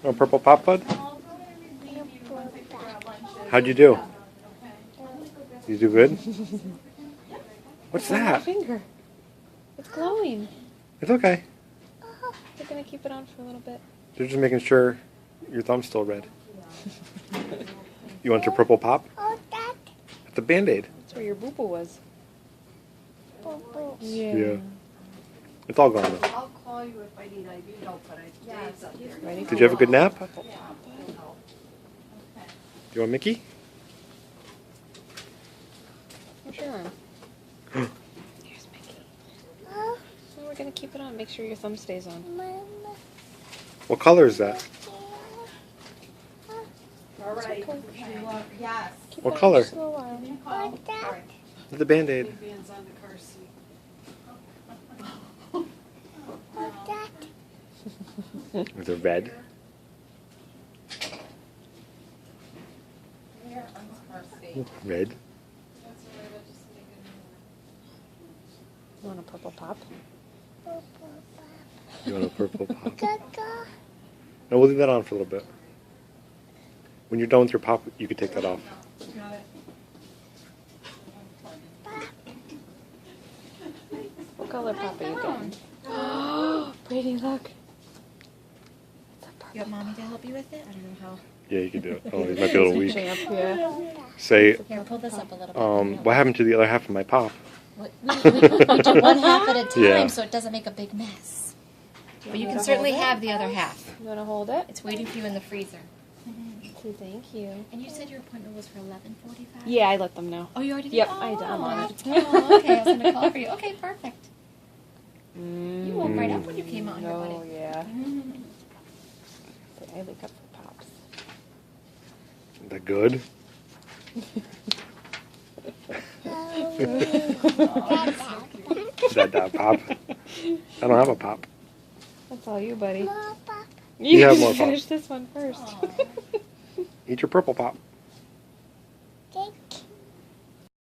A purple pop, bud? How'd you do? You do good? What's My that? finger. It's glowing. It's okay. We're gonna keep it on for a little bit. They're just making sure your thumb's still red. You want your purple pop? It's a Band-Aid. That's where your boo-boo was. Yeah. It's all gone though. I'll call you if I need IV help, but Dave's up there. Ready Did you have a good nap? Purple pop. Do you want Mickey? Where's your arm? Here's Mickey. So we're gonna keep it on. Make sure your thumb stays on. What color is that? All right. Yes. What color? Just a little while. Sorry. The Band-Aid. Man's on the car seat. Is it red? Here on the car seat. Red? You want a purple pop? You want a purple pop? No, we'll leave that on for a little bit. When you're done with your pop, you can take that off. Got it. What color pop are you getting? Brady, look. It's a purple. You want mommy to help you with it? I don't know how. Yeah, you can do it. Oh, you might be a little weak. Champ, yeah. Say, Here, pull this up a little bit. what happened to the other half of my pop? We do one half at a time Yeah. so it doesn't make a big mess. But you want me can to certainly hold it? have the other half. You wanna hold it? It's waiting for you in the freezer. Okay, thank you. And you said your appointment was for 11:45? Yeah, I let them know. Oh, you already did? Yep, oh, I'm on it. Oh, okay. I was going to call for you. Okay, perfect. You woke right up when you came out here, Oh, buddy. yeah. I wake up for pops. Is that good? Is that pop? I don't have a pop. That's all you, buddy. You have more finish this one first. Eat your purple pop.